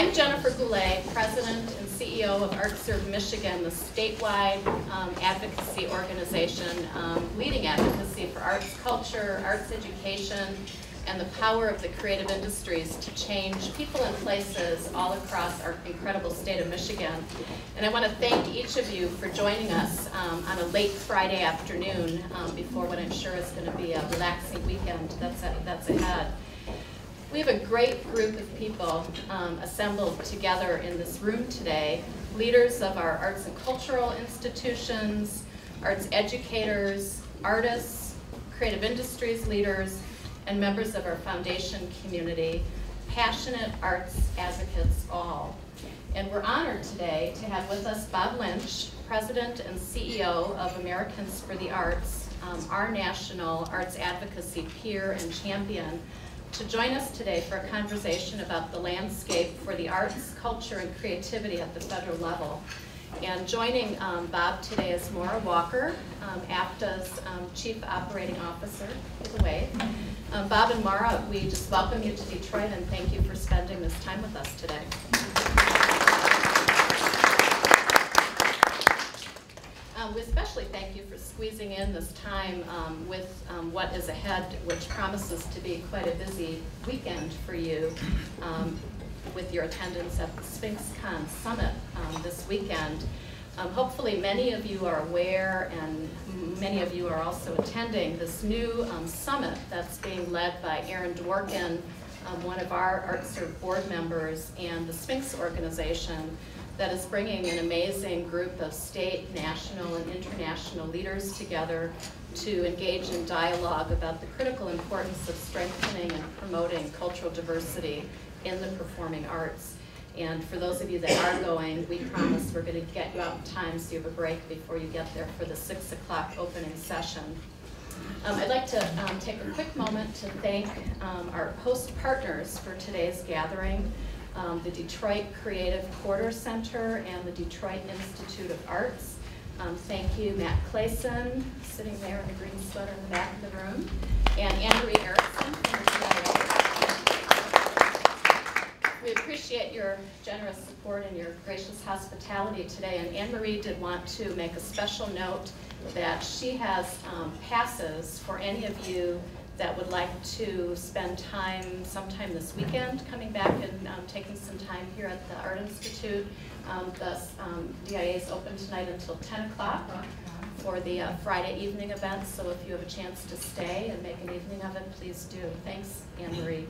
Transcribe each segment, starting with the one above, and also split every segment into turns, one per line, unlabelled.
I'm Jennifer Goulet, President and CEO of ArtServe Michigan, the statewide advocacy organization leading advocacy for arts culture, arts education, and the power of the creative industries to change people and places all across our incredible state of Michigan. And I want to thank each of you for joining us on a late Friday afternoon before what I'm sure is going to be a relaxing weekend that's ahead. We have a great group of people assembled together in this room today, leaders of our arts and cultural institutions, arts educators, artists, creative industries leaders, and members of our foundation community, passionate arts advocates all. And we're honored today to have with us Bob Lynch, President and CEO of Americans for the Arts, our national arts advocacy peer and champion, to join us today for a conversation about the landscape for the arts, culture, and creativity at the federal level. And joining Bob today is Maura Walker, APTA's Chief Operating Officer. Give a wave. Bob and Maura, we just welcome you to Detroit and thank you for spending this time with us today. We especially thank you for squeezing in this time with what is ahead, which promises to be quite a busy weekend for you with your attendance at the SphinxCon Summit this weekend. Hopefully many of you are aware and many of you are also attending this new summit that's being led by Aaron Dworkin, one of our ArtServe board members, and the Sphinx organization, that is bringing an amazing group of state, national, and international leaders together to engage in dialogue about the critical importance of strengthening and promoting cultural diversity in the performing arts. And for those of you that are going, we promise we're going to get you out in time so you have a break before you get there for the 6 o'clock opening session. I'd like to take a quick moment to thank our host partners for today's gathering. The Detroit Creative Quarter Center and the Detroit Institute of Arts. Thank you, Matt Clayson, sitting there in the green sweater in the back of the room, and Anne-Marie Erickson from the CIA. We appreciate your generous support and your gracious hospitality today, and Anne-Marie did want to make a special note that she has passes for any of you that would like to spend time sometime this weekend coming back and taking some time here at the Art Institute. The DIA is open tonight until 10 o'clock for the Friday evening event, so if you have a chance to stay and make an evening of it, please do. Thanks, Anne-Marie.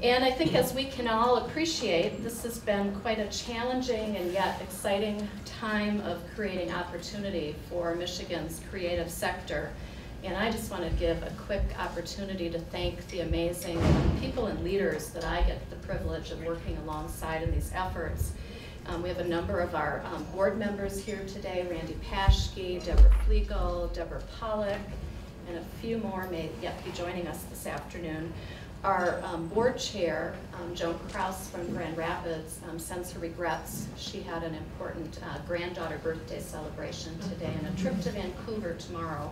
And I think as we can all appreciate, this has been quite a challenging and yet exciting time of creating opportunity for Michigan's creative sector. And I just want to give a quick opportunity to thank the amazing people and leaders that I get the privilege of working alongside in these efforts. We have a number of our board members here today, Randy Paschke, Deborah Flegel, Deborah Pollack, and a few more may yet be joining us this afternoon. Our board chair, Joan Krause from Grand Rapids, sends her regrets. She had an important granddaughter birthday celebration today and a trip to Vancouver tomorrow,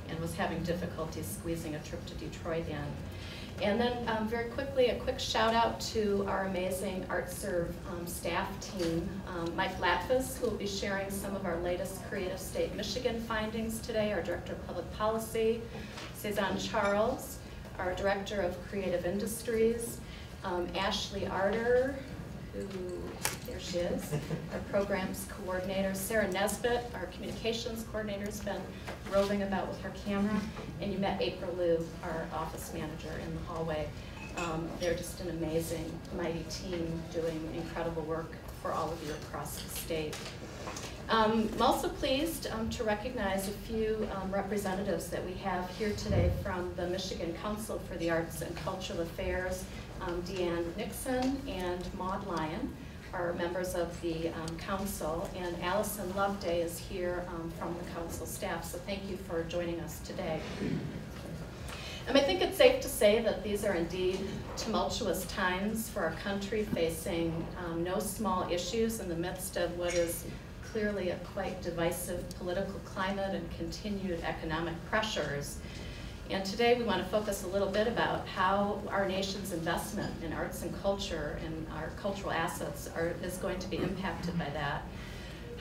and was having difficulty squeezing a trip to Detroit in. And then very quickly, a quick shout out to our amazing ArtServe staff team. Mike Latvis, who will be sharing some of our latest Creative State Michigan findings today, our Director of Public Policy. Cezanne Charles, our Director of Creative Industries. Ashley Arter, who, there she is, our programs coordinator. Sarah Nesbitt, our communications coordinator, has been roving about with her camera. And you met April Liu, our office manager, in the hallway. They're just an amazing, mighty team doing incredible work for all of you across the state. I'm also pleased to recognize a few representatives that we have here today from the Michigan Council for the Arts and Cultural Affairs. Deanne Nixon and Maud Lyon are members of the council, and Allison Loveday is here from the council staff, so thank you for joining us today. I think it's safe to say that these are indeed tumultuous times for our country, facing no small issues in the midst of what is clearly a quite divisive political climate and continued economic pressures. And today we want to focus a little bit about how our nation's investment in arts and culture and our cultural assets is going to be impacted by that.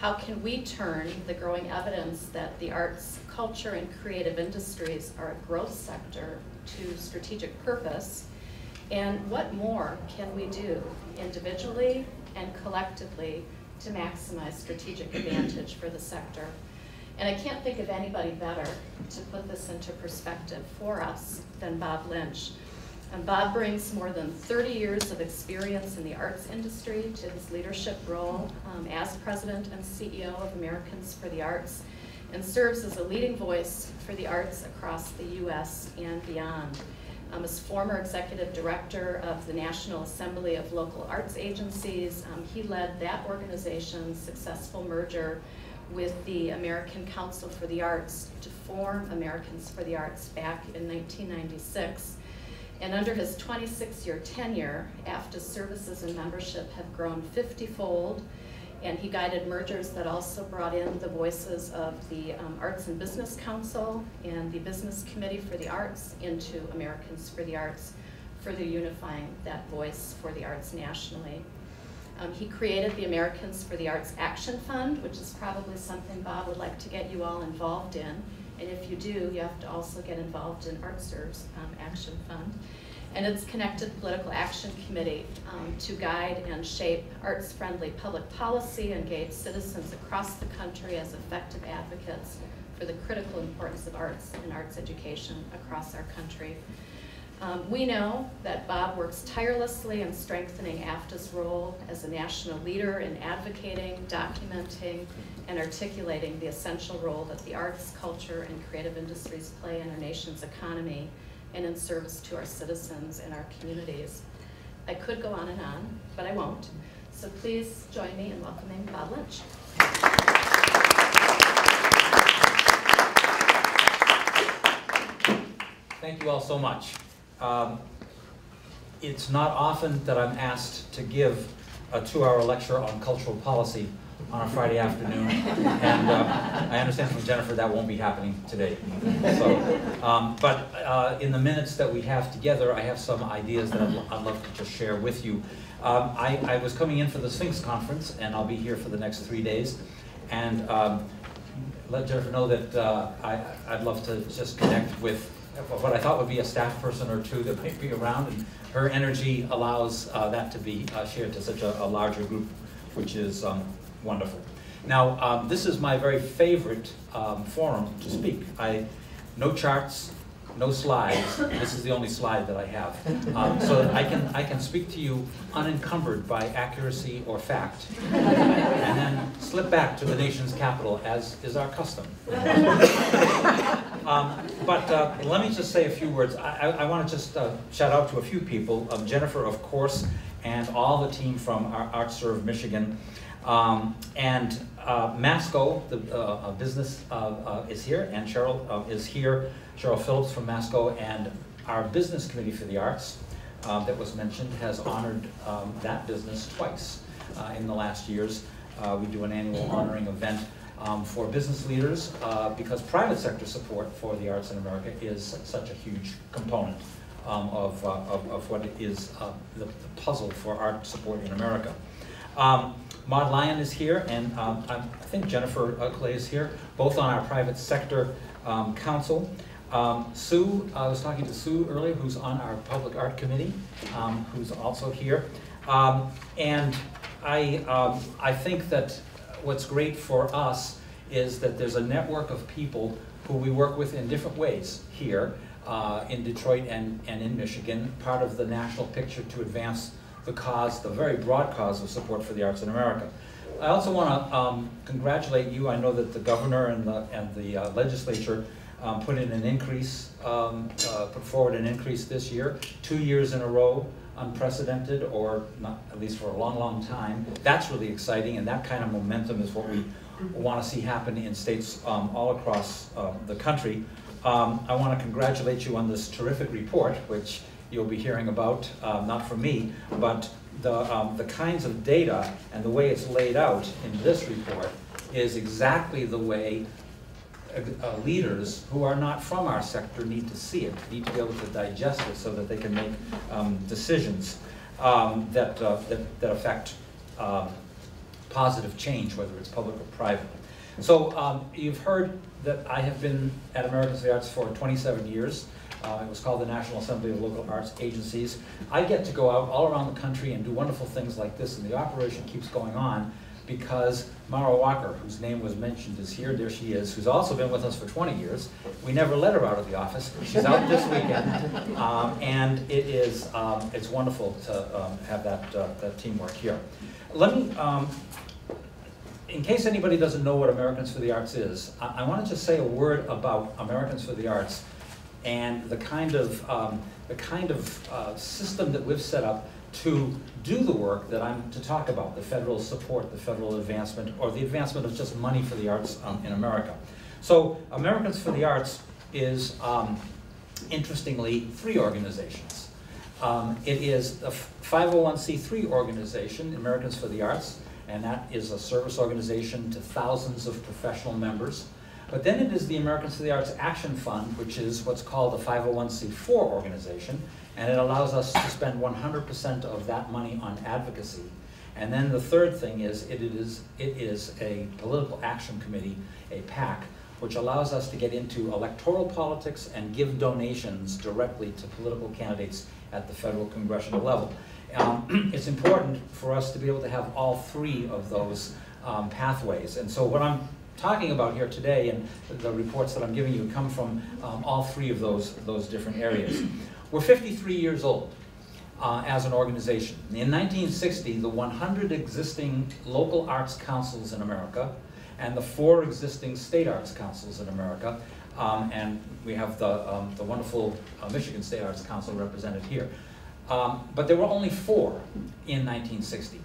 How can we turn the growing evidence that the arts, culture, and creative industries are a growth sector to strategic purpose? And what more can we do individually and collectively to maximize strategic advantage for the sector? And I can't think of anybody better to put this into perspective for us than Bob Lynch. And Bob brings more than 30 years of experience in the arts industry to his leadership role as president and CEO of Americans for the Arts, and serves as a leading voice for the arts across the U.S. and beyond. As former executive director of the National Assembly of Local Arts Agencies, he led that organization's successful merger with the American Council for the Arts to form Americans for the Arts back in 1996. And under his 26-year tenure, AFTA's services and membership have grown 50-fold, and he guided mergers that also brought in the voices of the Arts and Business Council and the Business Committee for the Arts into Americans for the Arts, further unifying that voice for the arts nationally. He created the Americans for the Arts Action Fund, which is probably something Bob would like to get you all involved in. And if you do, you have to also get involved in ArtServe's Action Fund. And its connected political action committee to guide and shape arts-friendly public policy, engage citizens across the country as effective advocates for the critical importance of arts and arts education across our country. We know that Bob works tirelessly in strengthening AFTA's role as a national leader in advocating, documenting, and articulating the essential role that the arts, culture, and creative industries play in our nation's economy and in service to our citizens and our communities. I could go on, but I won't. So please join me in welcoming Bob Lynch.
Thank you all so much. It's not often that I'm asked to give a 2-hour lecture on cultural policy on a Friday afternoon, and I understand from Jennifer that won't be happening today. So, but in the minutes that we have together, I have some ideas that I'd love to just share with you. I was coming in for the Sphinx conference, and I'll be here for the next 3 days, and let Jennifer know that I'd love to just connect with what I thought would be a staff person or two that might be around, and her energy allows that to be shared to such a larger group, which is wonderful. Now, this is my very favorite forum to speak. No charts, no slides. This is the only slide that I have. So that I can speak to you unencumbered by accuracy or fact, and then slip back to the nation's capital, as is our custom. But let me just say a few words. I want to just shout out to a few people. Jennifer, of course, and all the team from ArtServe Michigan. And Masco, the business, is here, and Cheryl is here. Cheryl Phillips from Masco, and our business committee for the arts that was mentioned has honored that business twice in the last years. We do an annual honoring event for business leaders because private sector support for the arts in America is such a huge component of what it is the puzzle for art support in America. Maud Lyon is here, and I think Jennifer Clay is here, both on our private sector council. Sue, I was talking to Sue earlier, who's on our public art committee, who's also here. And I think that what's great for us is that there's a network of people who we work with in different ways here in Detroit and in Michigan, part of the national picture to advance the cause, the very broad cause of support for the arts in America. I also want to congratulate you. I know that the governor and the legislature put in an increase, put forward an increase this year, 2 years in a row, unprecedented, or not at least for a long, long time. That's really exciting, and that kind of momentum is what we want to see happen in states all across the country. I want to congratulate you on this terrific report, which you'll be hearing about, not from me, but the kinds of data and the way it's laid out in this report is exactly the way leaders who are not from our sector need to see it, need to be able to digest it so that they can make decisions that affect positive change, whether it's public or private. So you've heard that I have been at Americans for the Arts for 27 years. It was called the National Assembly of Local Arts Agencies. I get to go out all around the country and do wonderful things like this, and the operation keeps going on because Mara Walker, whose name was mentioned, is here. There she is, who's also been with us for 20 years. We never let her out of the office. She's out this weekend, and it's wonderful to have that teamwork here. Let me, in case anybody doesn't know what Americans for the Arts is, I want to just say a word about Americans for the Arts and the kind of system that we've set up to do the work that I'm to talk about, the federal support, the federal advancement, or the advancement of just money for the arts in America. So Americans for the Arts is, interestingly, 3 organizations. It is a 501c3 organization, Americans for the Arts, and that is a service organization to thousands of professional members. But then it is the Americans for the Arts Action Fund, which is what's called a 501c4 organization, and it allows us to spend 100% of that money on advocacy. And then the third thing is it is a political action committee, a PAC, which allows us to get into electoral politics and give donations directly to political candidates at the federal congressional level. It's important for us to be able to have all 3 of those pathways. And so what I'm talking about here today and the reports that I'm giving you come from all 3 of those different areas. We're 53 years old as an organization. In 1960, the 100 existing local arts councils in America and the 4 existing state arts councils in America, and we have the wonderful Michigan State Arts Council represented here. But there were only 4 in 1960.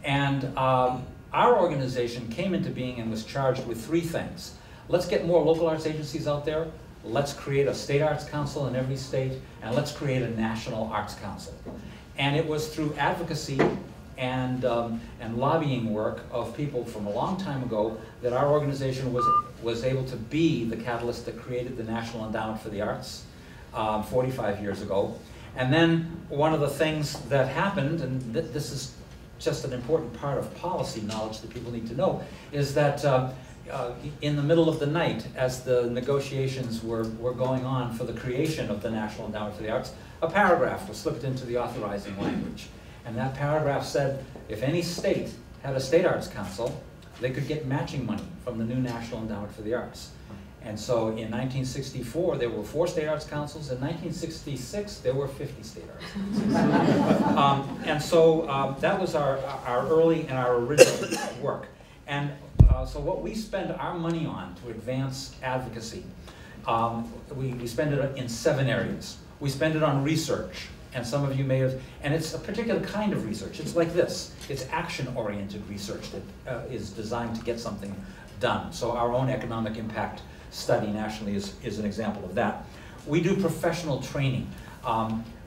And our organization came into being and was charged with 3 things. Let's get more local arts agencies out there. Let's create a state arts council in every state, and let's create a national arts council. And it was through advocacy and lobbying work of people from a long time ago that our organization was able to be the catalyst that created the National Endowment for the Arts 45 years ago. And then one of the things that happened, and this is just an important part of policy knowledge that people need to know, is that in the middle of the night, as the negotiations were going on for the creation of the National Endowment for the Arts, a paragraph was slipped into the authorizing language. And that paragraph said, if any state had a state arts council, they could get matching money from the new National Endowment for the Arts. And so in 1964, there were 4 state arts councils. In 1966, there were 50 state arts councils. And so that was our early and our original work. And so what we spend our money on to advance advocacy, we spend it in 7 areas. We spend it on research. And some of you may have, and it's a particular kind of research. It's like this. It's action-oriented research that is designed to get something done. So our own economic impact study nationally is an example of that. We do professional training,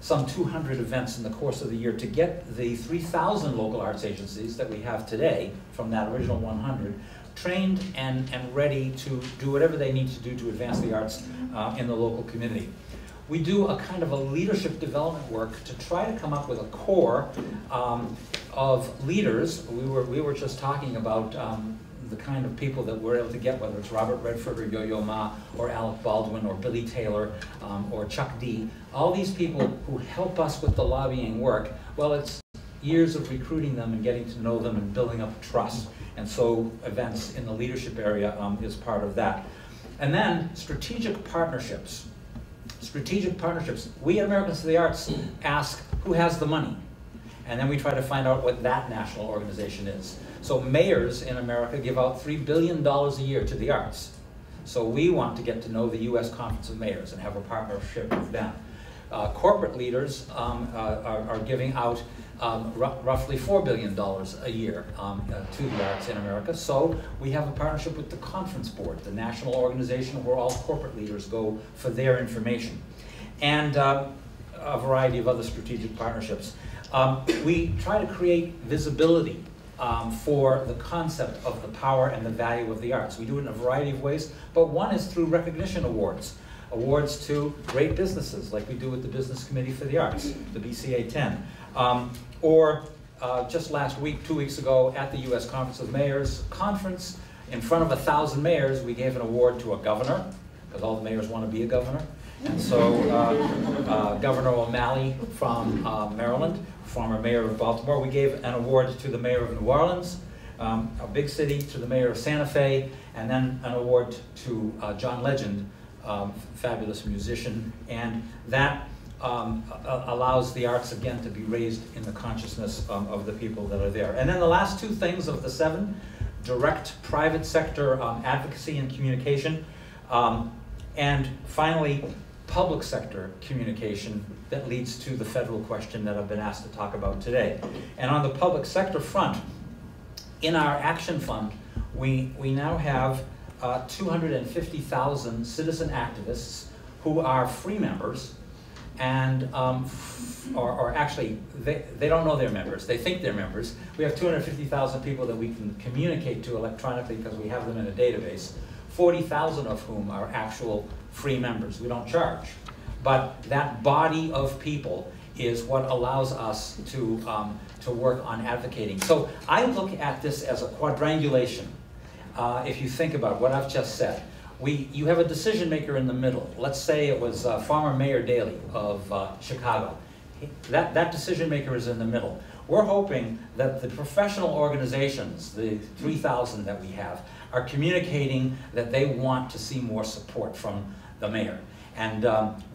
some 200 events in the course of the year to get the 3,000 local arts agencies that we have today from that original 100 trained and ready to do whatever they need to do to advance the arts in the local community. We do a kind of a leadership development work to try to come up with a core of leaders. We were just talking about the kind of people that we're able to get, whether it's Robert Redford or Yo-Yo Ma or Alec Baldwin or Billy Taylor or Chuck D. All these people who help us with the lobbying work, well, it's years of recruiting them and getting to know them and building up trust. And so events in the leadership area is part of that. And then strategic partnerships. Strategic partnerships. We at Americans for the Arts ask who has the money. And then we try to find out what that national organization is. So mayors in America give out $3 billion a year to the arts. So we want to get to know the U.S. Conference of Mayors and have a partnership with them. Corporate leaders are giving out roughly $4 billion a year to the arts in America. So we have a partnership with the Conference Board, the national organization where all corporate leaders go for their information. And a variety of other strategic partnerships. We try to create visibility for the concept of the power and the value of the arts. We do it in a variety of ways, but one is through recognition awards. Awards to great businesses, like we do with the Business Committee for the Arts, the BCA 10. Or just last week, 2 weeks ago, at the U.S. Conference of Mayors conference, in front of 1,000 mayors, we gave an award to a governor, because all the mayors want to be a governor. And so Governor O'Malley from Maryland, former mayor of Baltimore, we gave an award to the mayor of New Orleans, a big city, to the mayor of Santa Fe, and then an award to John Legend, fabulous musician. And that allows the arts again to be raised in the consciousness of the people that are there. And then the last two things of the 7, direct private sector advocacy and communication, and finally public sector communication that leads to the federal question that I've been asked to talk about today. And on the public sector front, in our action fund, we now have 250,000 citizen activists who are free members, and or actually they don't know they're members, they think they're members. We have 250,000 people that we can communicate to electronically because we have them in a database, 40,000 of whom are actual free members. We don't charge, but that body of people is what allows us to work on advocating. So I look at this as a quadrangulation. If you think about what I've just said, you have a decision maker in the middle. Let's say it was former Mayor Daley of Chicago. That decision maker is in the middle. We're hoping that the professional organizations, the 3,000 that we have, are communicating that they want to see more support from the mayor. And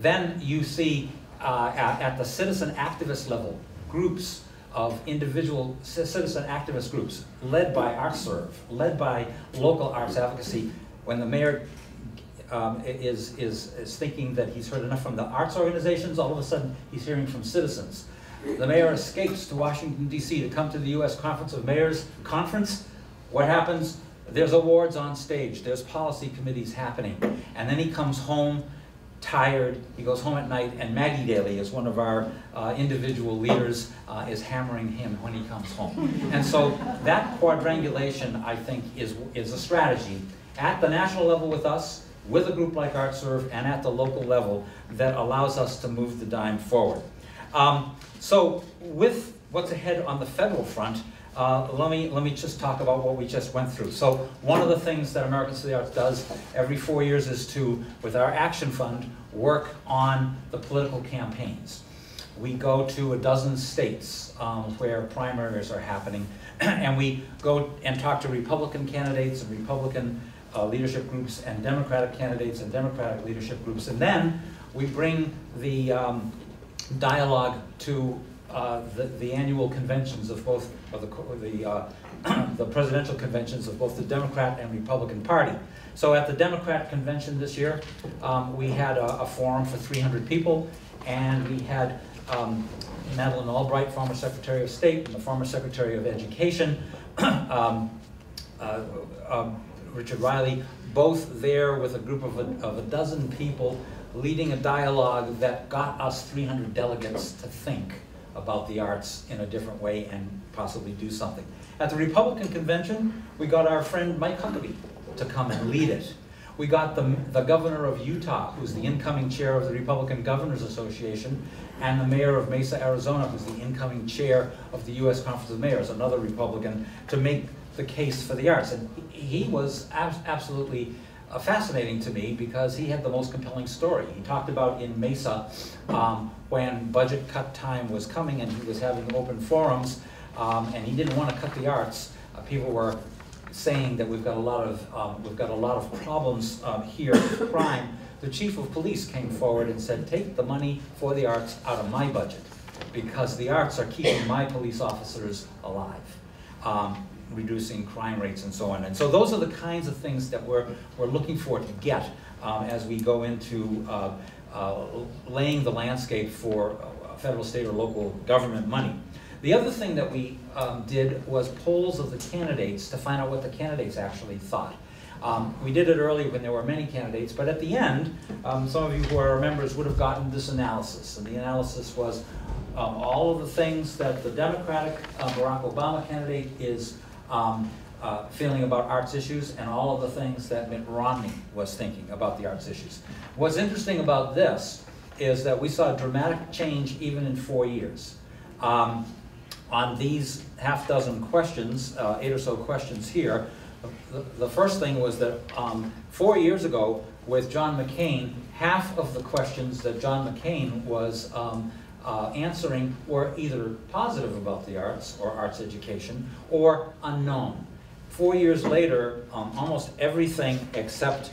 then you see at the citizen activist level, groups of individual citizen activist groups led by ArtServe, led by local arts advocacy. When the mayor is thinking that he's heard enough from the arts organizations, all of a sudden he's hearing from citizens. The mayor escapes to Washington, D.C. to come to the U.S. Conference of Mayors conference. What happens? There's awards on stage, there's policy committees happening, and then he comes home tired, he goes home at night, and Maggie Daley is one of our individual leaders, is hammering him when he comes home. And so that quadrangulation, I think, is a strategy at the national level with us, with a group like ArtServe, and at the local level that allows us to move the dime forward. So with what's ahead on the federal front, let me just talk about what we just went through. So one of the things that Americans for the Arts does every 4 years is to, with our action fund, work on the political campaigns. We go to 12 states where primaries are happening, and we go and talk to Republican candidates and Republican leadership groups and Democratic candidates and Democratic leadership groups. And then we bring the dialogue to the annual conventions of both of the presidential conventions of both the Democrat and Republican Party. So at the Democrat convention this year, we had a forum for 300 people, and we had Madeleine Albright, former Secretary of State, and the former Secretary of Education, Richard Riley, both there with a group of a dozen people leading a dialogue that got us 300 delegates to think about the arts in a different way and possibly do something. At the Republican convention, we got our friend Mike Huckabee to come and lead it. We got the governor of Utah, who's the incoming chair of the Republican Governors Association, and the mayor of Mesa, Arizona, who's the incoming chair of the U.S. Conference of Mayors, another Republican, to make the case for the arts. And he was absolutely fascinating to me because he had the most compelling story. He talked about in Mesa when budget cut time was coming and he was having open forums and he didn't want to cut the arts. People were saying that we've got a lot of problems here with crime. The chief of police came forward and said, take the money for the arts out of my budget because the arts are keeping my police officers alive. Reducing crime rates and so on. And so those are the kinds of things that we're looking for to get as we go into laying the landscape for federal, state, or local government money. The other thing that we did was polls of the candidates to find out what the candidates actually thought. We did it early when there were many candidates, but at the end, some of you who are our members would have gotten this analysis. And the analysis was all of the things that the Democratic Barack Obama candidate is feeling about arts issues, and all of the things that Mitt Romney was thinking about the arts issues. What's interesting about this is that we saw a dramatic change even in 4 years. On these half dozen questions, 8 or so questions here, the first thing was that 4 years ago with John McCain, half of the questions that John McCain was answering were either positive about the arts or arts education or unknown. 4 years later, almost everything except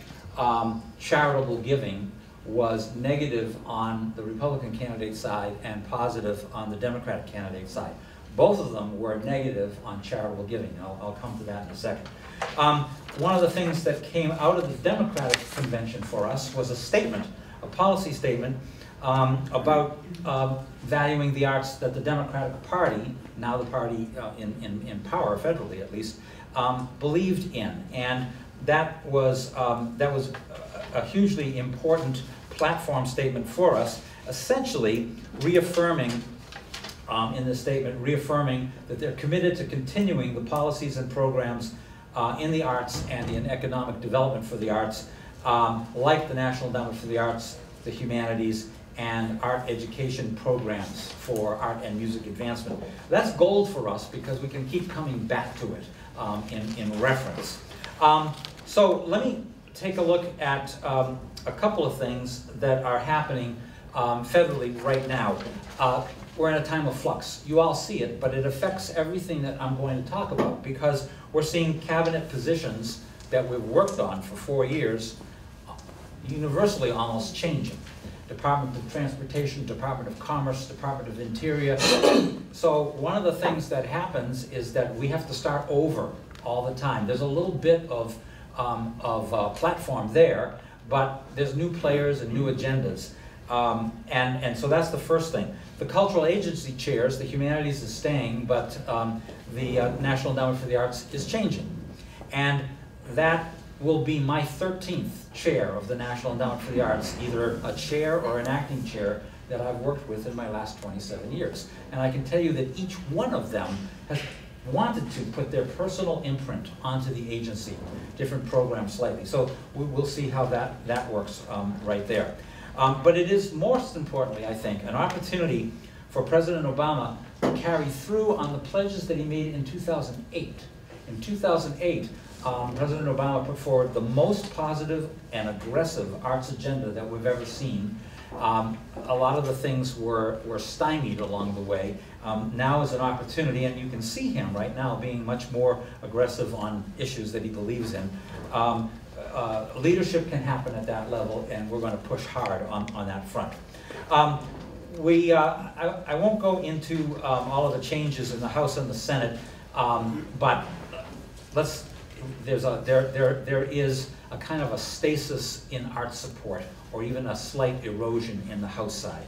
charitable giving was negative on the Republican candidate side and positive on the Democratic candidate side. Both of them were negative on charitable giving. I'll come to that in a second. One of the things that came out of the Democratic convention for us was a statement, a policy statement, about valuing the arts that the Democratic Party, now the party in power, federally at least, believed in. And that was a hugely important platform statement for us, essentially reaffirming in this statement, reaffirming that they're committed to continuing the policies and programs in the arts and in economic development for the arts, like the National Endowment for the Arts, the Humanities, and art education programs for art and music advancement. That's gold for us because we can keep coming back to it in reference. So let me take a look at a couple of things that are happening federally right now. We're in a time of flux. You all see it, but it affects everything that I'm going to talk about because we're seeing cabinet positions that we've worked on for 4 years universally almost changing. Department of Transportation, Department of Commerce, Department of Interior. So one of the things that happens is that we have to start over all the time. There's a little bit of platform there, but there's new players and new agendas. And so that's the first thing. The cultural agency chairs, the humanities is staying, but the National Endowment for the Arts is changing. And that will be my 13th chair of the National Endowment for the Arts, either a chair or an acting chair that I've worked with in my last 27 years. And I can tell you that each one of them has wanted to put their personal imprint onto the agency, different programs slightly. So we'll see how that works right there. But it is most importantly, I think, an opportunity for President Obama to carry through on the pledges that he made in 2008. In 2008, President Obama put forward the most positive and aggressive arts agenda that we've ever seen. A lot of the things were stymied along the way. Now is an opportunity, and you can see him right now being much more aggressive on issues that he believes in. Leadership can happen at that level, and we're going to push hard on that front. I won't go into all of the changes in the House and the Senate, but there is a kind of a stasis in art support, or even a slight erosion in the House side.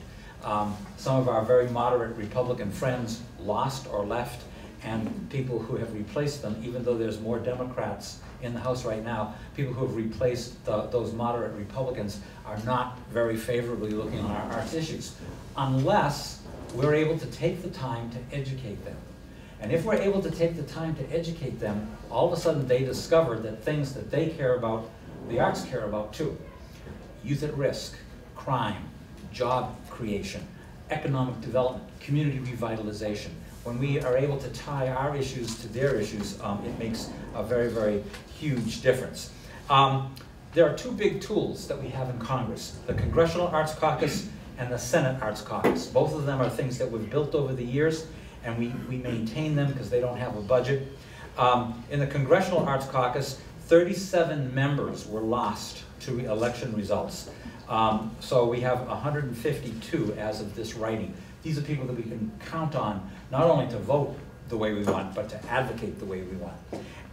Some of our very moderate Republican friends lost or left, and people who have replaced them, even though there's more Democrats in the House right now, people who have replaced those moderate Republicans are not very favorably looking on our arts issues, unless we're able to take the time to educate them. And if we're able to take the time to educate them, all of a sudden they discover that things that they care about, the arts care about too. Youth at risk, crime, job creation, economic development, community revitalization. When we are able to tie our issues to their issues, it makes a very, very huge difference. There are two big tools that we have in Congress, the Congressional Arts Caucus and the Senate Arts Caucus. Both of them are things that we've built over the years, and we maintain them because they don't have a budget. In the Congressional Arts Caucus, 37 members were lost to election results. So we have 152 as of this writing. These are people that we can count on, not only to vote the way we want, but to advocate the way we want.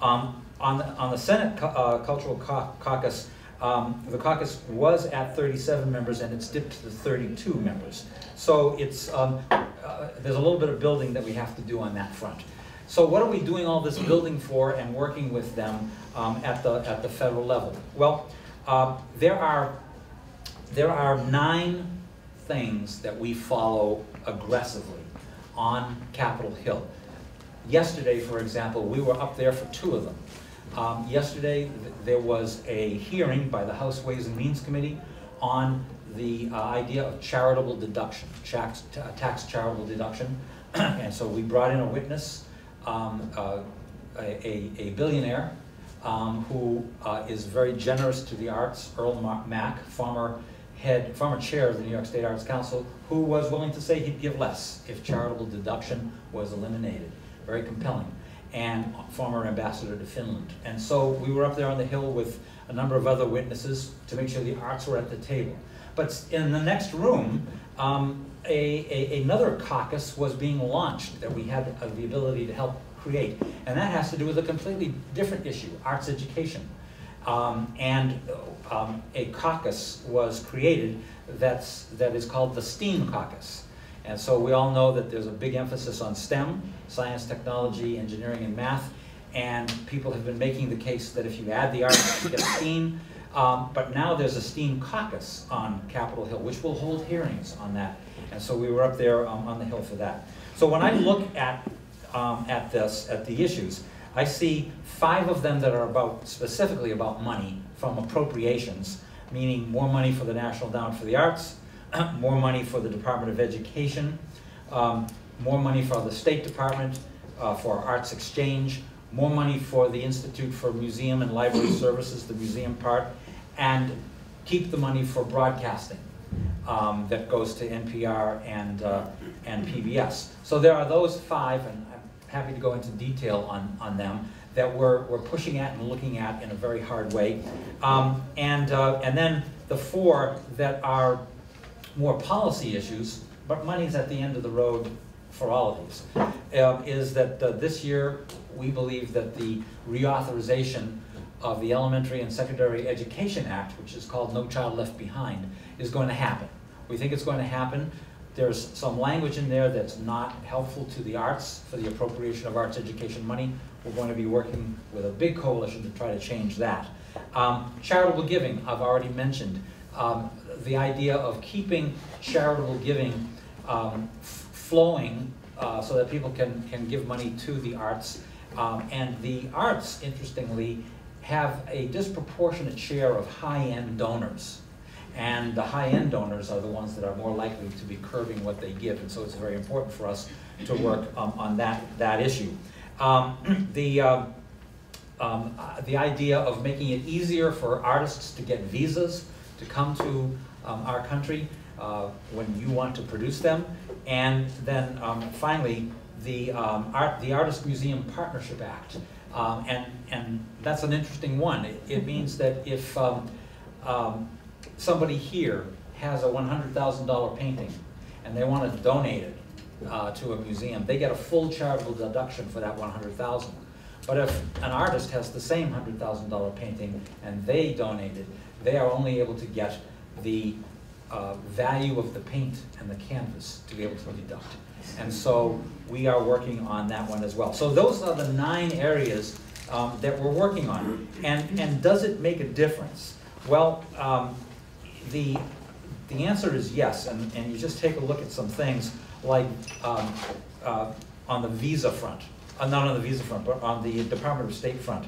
On the Senate Cultural Caucus, the caucus was at 37 members, and it's dipped to 32 members. So it's, there's a little bit of building that we have to do on that front. So what are we doing all this building for and working with them at the federal level? Well, there are 9 things that we follow aggressively on Capitol Hill. Yesterday, for example, we were up there for 2 of them. Yesterday, there was a hearing by the House Ways and Means Committee on the idea of charitable deduction, tax charitable deduction. And so we brought in a witness, a billionaire who is very generous to the arts, Earl Mack, former chair of the New York State Arts Council, who was willing to say he'd give less if charitable deduction was eliminated. Very compelling. And former ambassador to Finland. And so we were up there on the Hill with a number of other witnesses to make sure the arts were at the table. But in the next room, another caucus was being launched that we had the ability to help create. And that has to do with a completely different issue, arts education. A caucus was created that is called the STEAM caucus. And so we all know that there's a big emphasis on STEM, science, technology, engineering, and math. And people have been making the case that if you add the arts, you get STEAM. But now there's a STEAM caucus on Capitol Hill, which will hold hearings on that. And so we were up there on the Hill for that. So when I look at the issues, I see 5 of them that are specifically about money from appropriations, meaning more money for the National Endowment for the Arts, more money for the Department of Education, more money for the State Department, for Arts Exchange, more money for the Institute for Museum and Library Services, the museum part, and keep the money for broadcasting that goes to NPR and PBS. So there are those 5, and I'm happy to go into detail on them, that we're pushing at and looking at in a very hard way. And then the 4 that are more policy issues, but money's at the end of the road for all of these, is that this year we believe that the reauthorization of the Elementary and Secondary Education Act, which is called No Child Left Behind, is going to happen. We think it's going to happen. There's some language in there that's not helpful to the arts for the appropriation of arts education money. We're going to be working with a big coalition to try to change that. Charitable giving, I've already mentioned. The idea of keeping charitable giving flowing so that people can give money to the arts. And the arts, interestingly, have a disproportionate share of high-end donors. And the high-end donors are the ones that are more likely to be curbing what they give. And so it's very important for us to work on that issue. The idea of making it easier for artists to get visas to come to our country when you want to produce them. And then finally, the Artist Museum Partnership Act. And that's an interesting one. It means that if somebody here has a $100,000 painting and they want to donate it to a museum, they get a full charitable deduction for that $100,000. But if an artist has the same $100,000 painting and they donate it, they are only able to get the value of the paint and the canvas to be able to deduct. And so we are working on that one as well. So those are the 9 areas that we're working on. And does it make a difference? Well, the answer is yes. And you just take a look at some things like on the visa front. Not on the visa front, but on the Department of State front.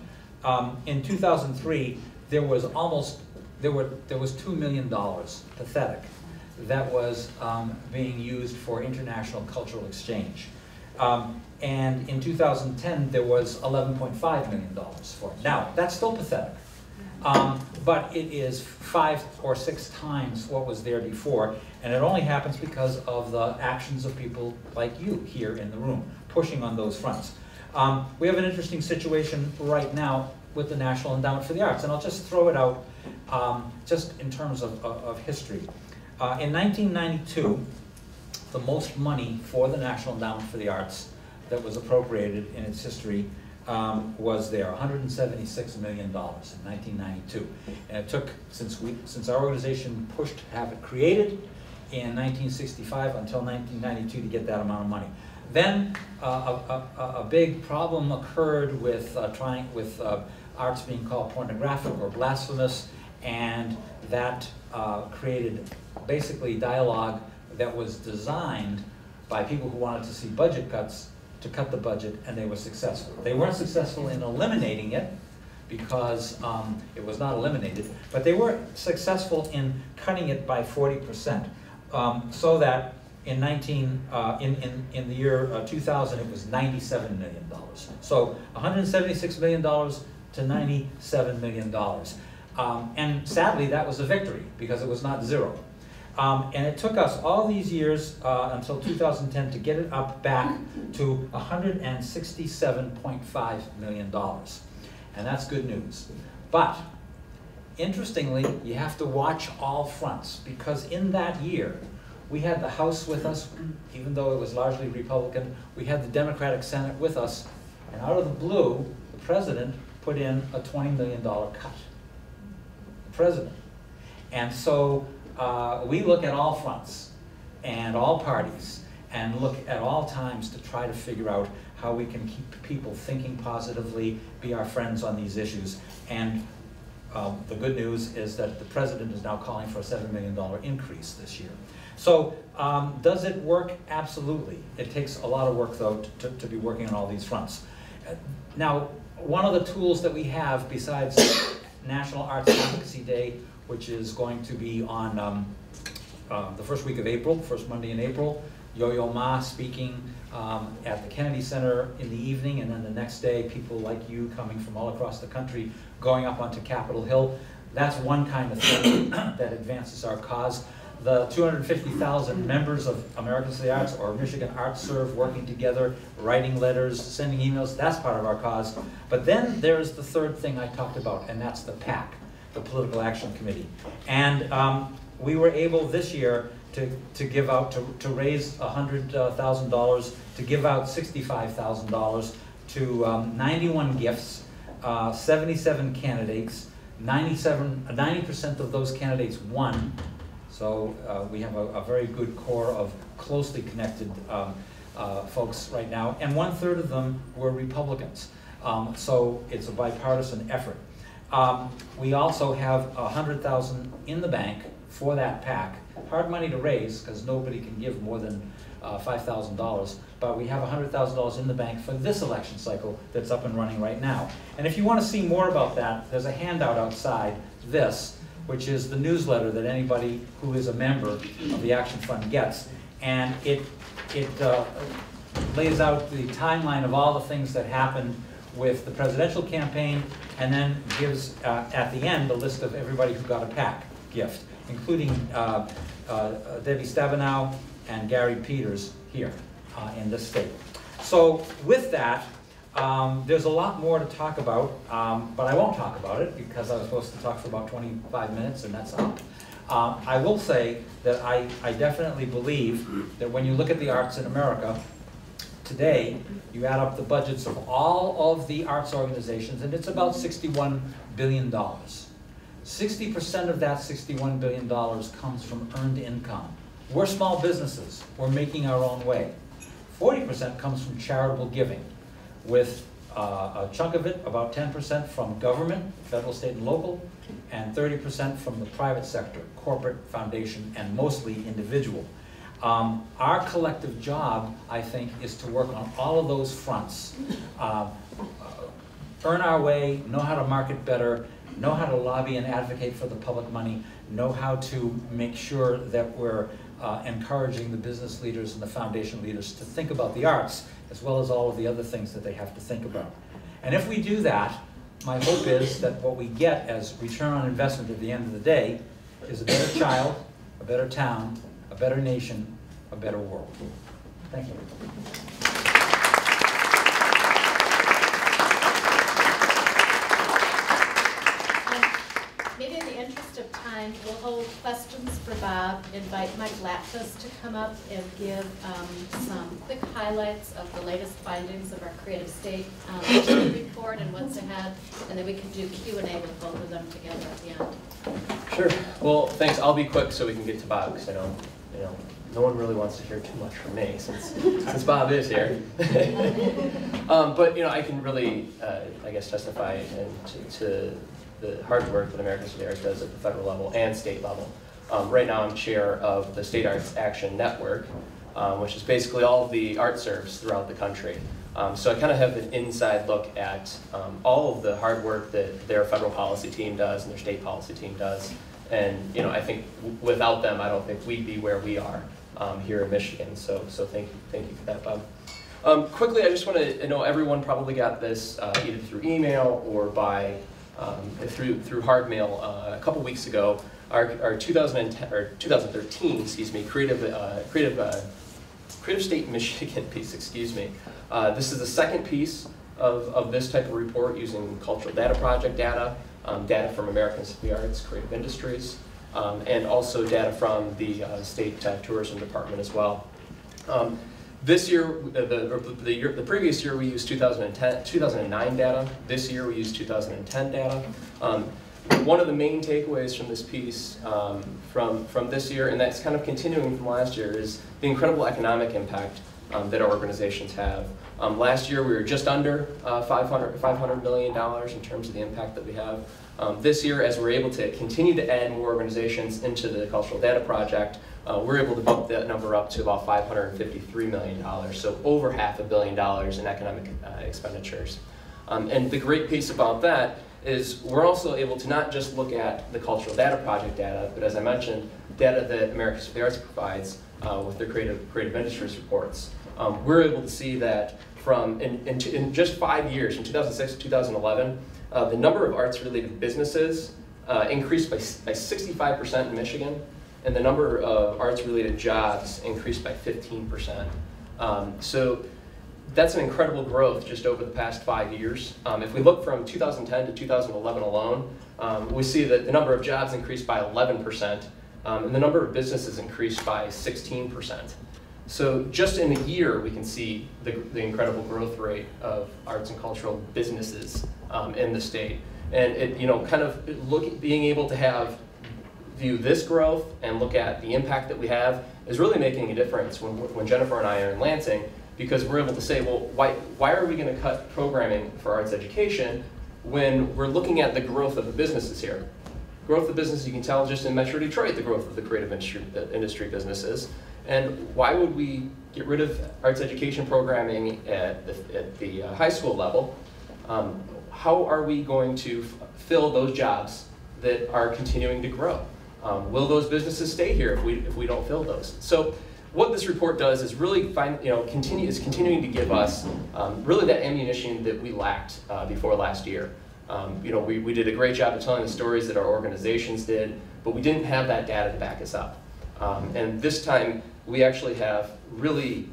In 2003, there was $2 million, pathetic, that was being used for international cultural exchange. And in 2010, there was $11.5 million for it. Now, that's still pathetic, but it is 5 or 6 times what was there before, and it only happens because of the actions of people like you here in the room, pushing on those fronts. We have an interesting situation right now with the National Endowment for the Arts, and I'll just throw it out just in terms of history. In 1992, the most money for the National Endowment for the Arts that was appropriated in its history was there, $176 million in 1992. And it took, since our organization pushed to have it created in 1965 until 1992 to get that amount of money. Then a big problem occurred with arts being called pornographic or blasphemous, and that created basically dialogue that was designed by people who wanted to see budget cuts to cut the budget, and they were successful. They weren't successful in eliminating it because it was not eliminated, but they were successful in cutting it by 40%, so that in the year 2000 it was $97 million. So $176 million to $97 million. And sadly, that was a victory because it was not zero. And it took us all these years until 2010 to get it up back to $167.5 million. And that's good news. But interestingly, you have to watch all fronts, because in that year, we had the House with us, even though it was largely Republican. We had the Democratic Senate with us, and out of the blue, the president put in a $20 million cut. The president. And so we look at all fronts and all parties and look at all times to try to figure out how we can keep people thinking positively, be our friends on these issues. And the good news is that the president is now calling for a $7 million increase this year. So does it work? Absolutely. It takes a lot of work, though, to be working on all these fronts. Now, one of the tools that we have besides National Arts Advocacy Day, which is going to be on the first week of April, first Monday in April, Yo-Yo Ma speaking at the Kennedy Center in the evening, and then the next day people like you coming from all across the country going up onto Capitol Hill. That's one kind of thing that advances our cause. The 250,000 members of Americans for the Arts or Michigan ArtServe working together, writing letters, sending emails, that's part of our cause. But then there's the third thing I talked about, and that's the PAC, the Political Action Committee. And we were able this year to give out, to raise $100,000, to give out $65,000 to 91 gifts, 77 candidates, 90% of those candidates won. So we have a very good core of closely connected folks right now, and 1/3 of them were Republicans. So it's a bipartisan effort. We also have $100,000 in the bank for that PAC. Hard money to raise because nobody can give more than $5,000, but we have $100,000 in the bank for this election cycle that's up and running right now. And if you want to see more about that, there's a handout outside this, which is the newsletter that anybody who is a member of the Action Fund gets. And it lays out the timeline of all the things that happened with the presidential campaign, and then gives, at the end, a list of everybody who got a PAC gift, including Debbie Stabenow and Gary Peters here in this state. So with that, there's a lot more to talk about, but I won't talk about it because I was supposed to talk for about 25 minutes, and that's up. I will say that I definitely believe that when you look at the arts in America, today, you add up the budgets of all of the arts organizations, and it's about $61 billion. 60% of that $61 billion comes from earned income. We're small businesses. We're making our own way. 40% comes from charitable giving, with a chunk of it, about 10% from government, federal, state, and local, and 30% from the private sector, corporate, foundation, and mostly individual. Our collective job, I think, is to work on all of those fronts. Earn our way, know how to market better, know how to lobby and advocate for the public money, know how to make sure that we're encouraging the business leaders and the foundation leaders to think about the arts, as well as all of the other things that they have to think about. And if we do that, my hope is that what we get as return on investment at the end of the day is a better child, a better town, a better nation, a better world. Thank you.
Maybe in the interest of time, we'll hold questions for Bob, invite Mike Latkus to come up and give some quick highlights of the latest findings of our Creative State report and what's ahead, and then we can do Q&A with both of them together at the end.
Sure. Well, thanks. I'll be quick so we can get to Bob, because I know, no one really wants to hear too much from me since Bob is here. But I can really, I guess, testify to the hard work that American City Arts does at the federal level and state level. Right now I'm chair of the State Arts Action Network, which is basically all of the ArtServes throughout the country. So I kind of have an inside look at all of the hard work that their federal policy team does and their state policy team does. And I think without them, I don't think we'd be where we are here in Michigan. So thank you for that, Bob. Quickly, I just want to know everyone probably got this either through email or by through hard mail a couple weeks ago. Our 2013, excuse me, Creative State Michigan piece, excuse me. This is the second piece of this type of report using Cultural Data Project data, data from American City Arts, Creative Industries, and also data from the State Tourism Department as well. This year, the previous year we used 2009 data. This year we used 2010 data. One of the main takeaways from this piece from this year, and that's kind of continuing from last year, is the incredible economic impact that our organizations have. Last year we were just under $500 million in terms of the impact that we have. This year, as we're able to continue to add more organizations into the Cultural Data Project, we're able to bump that number up to about $553 million, so over $500 million in economic expenditures. And the great piece about that is we're also able to not just look at the Cultural Data Project data, but as I mentioned, data that American City Arts provides with their creative industries reports. We're able to see that from, in just 5 years, from 2006 to 2011, the number of arts-related businesses increased by 65% in Michigan, and the number of arts-related jobs increased by 15%. So that's an incredible growth just over the past 5 years. If we look from 2010 to 2011 alone, we see that the number of jobs increased by 11%, and the number of businesses increased by 16%. So just in a year, we can see the incredible growth rate of arts and cultural businesses in the state. And it, kind of being able to view this growth and look at the impact that we have is really making a difference when Jennifer and I are in Lansing, because we're able to say, well, why are we going to cut programming for arts education when we're looking at the growth of the businesses here? Growth of business, you can tell just in Metro Detroit, the growth of the creative industry businesses. And why would we get rid of arts education programming at the high school level? How are we going to fill those jobs that are continuing to grow? Will those businesses stay here if we don't fill those? So what this report does is really continuing to give us really that ammunition that we lacked before last year. We did a great job of telling the stories that our organizations did, but we didn't have that data to back us up. And this time we actually have really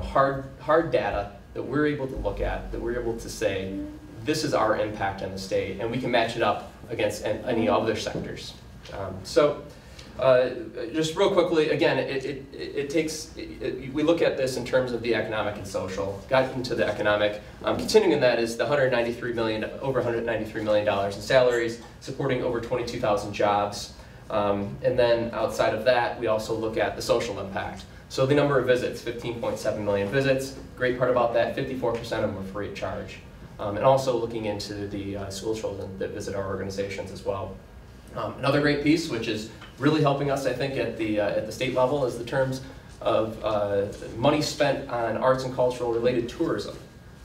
hard data that we're able to look at, that we're able to say, this is our impact on the state, and we can match it up against any other sectors. Just real quickly, again, we look at this in terms of the economic and social. Got into the economic. Continuing in that is the over $193 million in salaries, supporting over 22,000 jobs. And then outside of that, we also look at the social impact. So the number of visits, 15.7 million visits. Great part about that, 54% of them are free of charge. And also looking into the school children that visit our organizations as well. Another great piece, which is really helping us, I think, at the state level, is the terms of money spent on arts and cultural related tourism.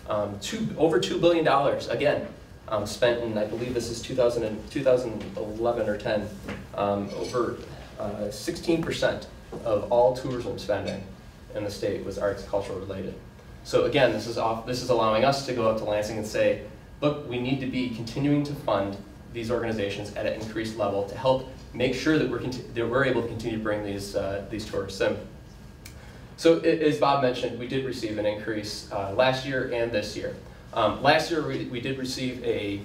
Over $2 billion, again, spent in, I believe this is 2011 or 10, over 16% of all tourism spending in the state was arts and cultural related. So again, this is allowing us to go out to Lansing and say, look, we need to be continuing to fund these organizations at an increased level to help make sure that we're able to continue to bring these tourists in. So as Bob mentioned, we did receive an increase last year and this year. Last year we did receive I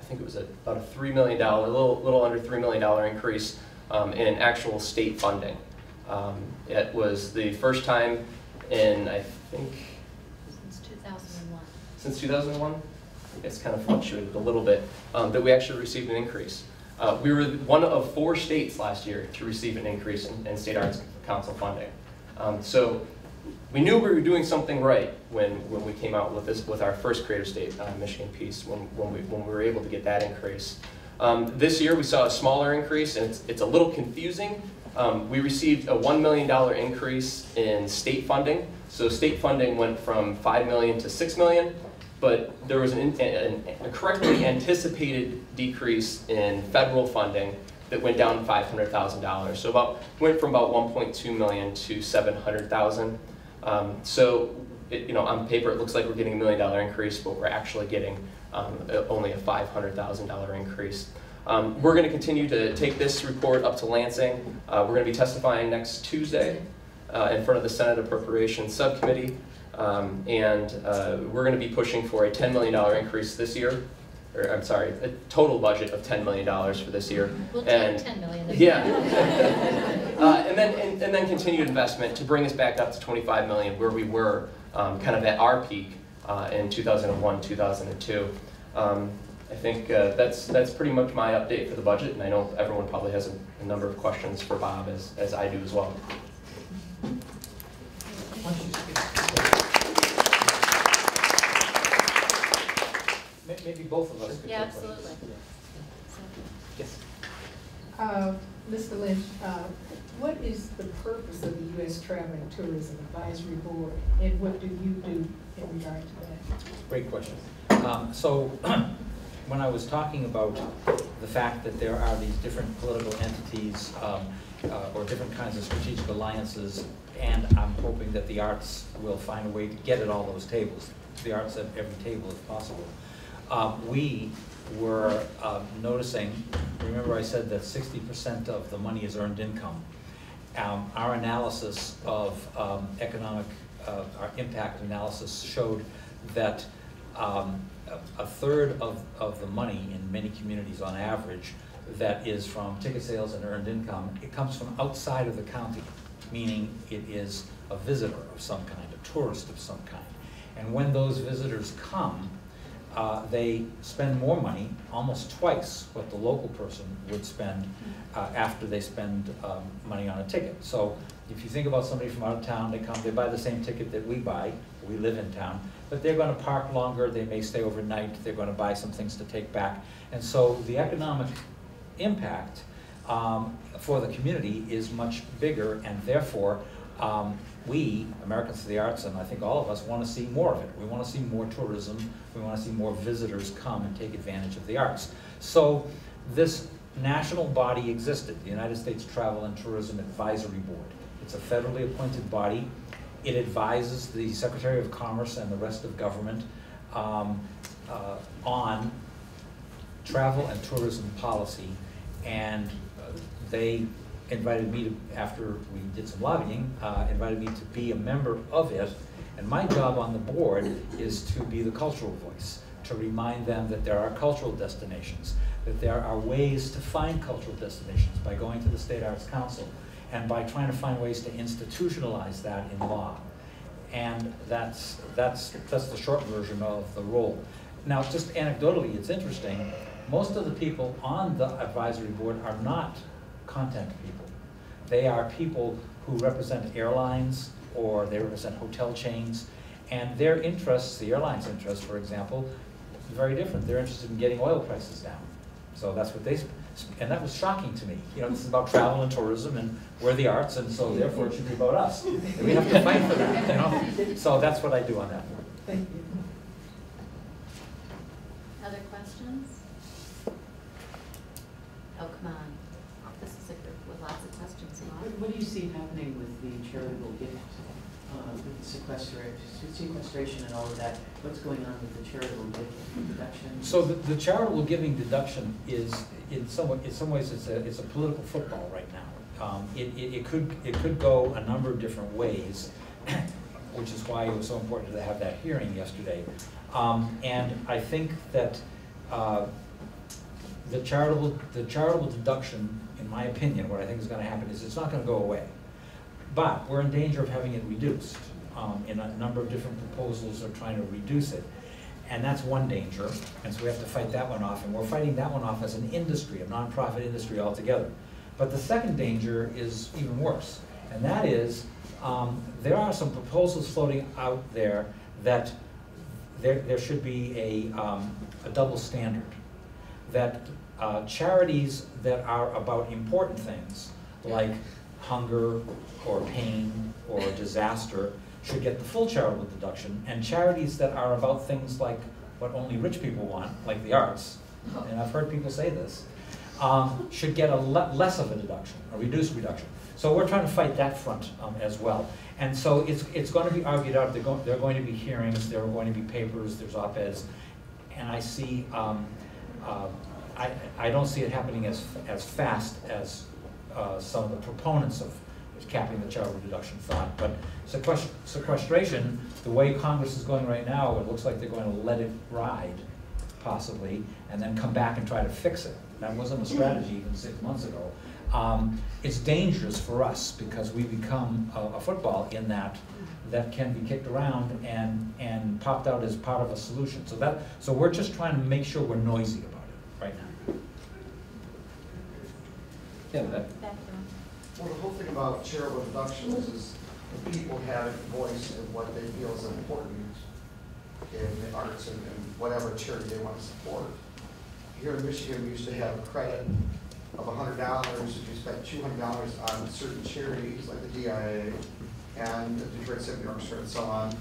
think it was about a $3 million, a little under $3 million increase in actual state funding. It was the first time in, I think,
Since 2001.
Since 2001? It's kind of fluctuated a little bit, that we actually received an increase. We were one of 4 states last year to receive an increase in State Arts Council funding. So we knew we were doing something right when we came out with our first Creative State Michigan piece, when we were able to get that increase. This year we saw a smaller increase, and it's a little confusing. We received a $1 million increase in state funding. So state funding went from $5 million to $6 million, but there was a correctly anticipated decrease in federal funding that went down $500,000. So went from about 1.2 million to 700,000. So on paper it looks like we're getting $1 million increase, but we're actually getting only a $500,000 increase. We're going to continue to take this report up to Lansing. We're going to be testifying next Tuesday in front of the Senate Appropriations Subcommittee, and we're going to be pushing for a $10 million increase this year. Or I'm sorry, a total budget of $10 million for this year.
We'll take $10 million.
Yeah. and then continued investment to bring us back up to $25 million, where we were kind of at our peak in 2001, 2002. I think that's pretty much my update for the budget, and I know everyone probably has a number of questions for Bob, as I do as well.
Maybe both of us could
Yeah,
take questions.
absolutely.
Yes.
Mr. Lynch, what is the purpose of the U.S. Travel and Tourism Advisory Board, and what do you do in regard to that?
Great question. So when I was talking about the fact that there are these different political entities or different kinds of strategic alliances, and I'm hoping that the arts will find a way to get at all those tables, the arts at every table if possible. We were noticing, remember I said that 60% of the money is earned income. Our analysis of economic, our impact analysis showed that a third of the money in many communities on average that is from ticket sales and earned income, it comes from outside of the county, meaning it is a visitor of some kind, a tourist of some kind. And when those visitors come, they spend more money, almost twice what the local person would spend after they spend money on a ticket. So if you think about somebody from out of town, they come, they buy the same ticket that we buy, we live in town, but they're going to park longer, they may stay overnight, they're going to buy some things to take back. And so the economic impact for the community is much bigger, and therefore we, Americans for the Arts, and I think all of us, want to see more of it. We want to see more tourism. We want to see more visitors come and take advantage of the arts. So this national body existed, the United States Travel and Tourism Advisory Board. It's a federally appointed body. It advises the Secretary of Commerce and the rest of government on travel and tourism policy, and they invited me to, after we did some lobbying, invited me to be a member of it. And my job on the board is to be the cultural voice, to remind them that there are cultural destinations, that there are ways to find cultural destinations by going to the State Arts Council and by trying to find ways to institutionalize that in law. And that's the short version of the role. Now, just anecdotally, it's interesting, most of the people on the advisory board are not content people. They are people who represent airlines, or they represent hotel chains, and their interests, the airlines' interests, for example, is very different. They're interested in getting oil prices down. So that's what they, and that was shocking to me. You know, this is about travel and tourism, and we're the arts, and so therefore it should be about us. And we have to fight for that, you know? So that's what I do on that.
Thank you.
Other questions? Oh, come on. This is a group with lots of questions.
What do you see happening with the charitable gift, with the sequestration and all of that? What's going on with the charitable gift deduction? So
the charitable giving deduction is, in some ways, it's a political football right now. It could go a number of different ways, which is why it was so important to have that hearing yesterday. And I think that the charitable deduction, in my opinion, what I think is going to happen is it's not going to go away. But we're in danger of having it reduced. In a number of different proposals are trying to reduce it. And that's one danger, and so we have to fight that one off. And we're fighting that one off as an industry, a nonprofit industry altogether. But the second danger is even worse. And that is, there are some proposals floating out there that there should be a double standard. That charities that are about important things, like hunger or pain or disaster, should get the full charitable deduction, and charities that are about things like what only rich people want, like the arts, and I've heard people say this, should get a less of a deduction, a reduced reduction. So we're trying to fight that front as well. And so it's going to be argued out. There are going to be hearings, there are going to be papers, there's op-eds, and I see, I don't see it happening as fast as some of the proponents of capping the charitable deduction thought. But sequestration, the way Congress is going right now, it looks like they're going to let it ride, possibly, and then come back and try to fix it. That wasn't a strategy even 6 months ago. It's dangerous for us because we become a football in that can be kicked around and popped out as part of a solution. So we're just trying to make sure we're noisy about it right now.
Yeah, that.
Well, the whole thing about charitable deductions is the people have a voice in what they feel is important in the arts and whatever charity they want to support. Here in Michigan, we used to have a credit of $100 if you spent $200 on certain charities like the DIA and the Detroit Symphony Orchestra and so on.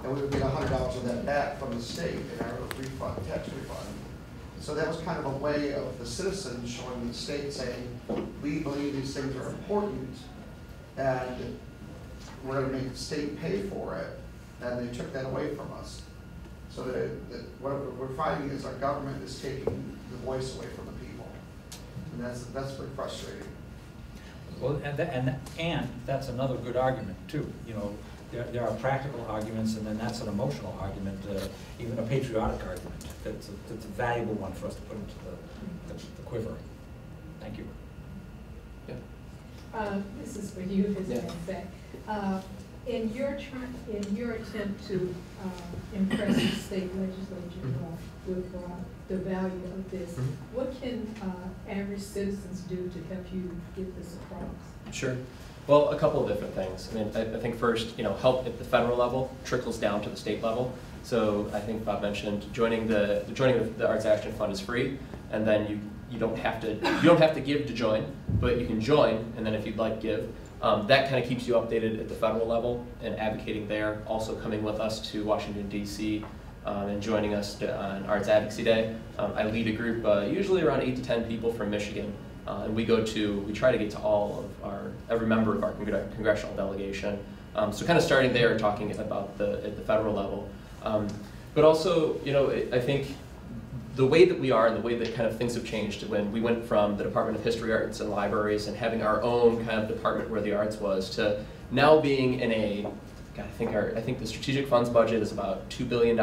And we would get $100 of that back from the state in our refund, tax refund. So that was kind of a way of the citizens showing the state saying, we believe these things are important and we're going to make the state pay for it. And they took that away from us. So that what we're finding is our government is taking the voice away from the people. And that's pretty frustrating.
Well, and that's another good argument too. You know, there are practical arguments, and then that's an emotional argument, even a patriotic argument. That's a valuable one for us to put into the quiver. Thank you.
Yeah.
This is for you, as a matter of fact. In your attempt to impress the state legislature with the value of this, what can average citizens do to help you get this across?
Sure. Well, a couple of different things. I mean, I think first, help at the federal level trickles down to the state level. So I think Bob mentioned joining the Arts Action Fund is free, and then you don't have to give to join, but you can join, and then if you'd like give. That kind of keeps you updated at the federal level and advocating there. Also coming with us to Washington, D.C. And joining us on Arts Advocacy Day. I lead a group, usually around 8 to 10 people from Michigan. And we try to get to every member of our congressional delegation. So kind of starting there, talking about at the federal level. But also, I think the way that we are and the way that kind of things have changed when we went from the Department of History, Arts, and Libraries and having our own kind of department where the arts was to now being in I think the strategic funds budget is about $2 billion,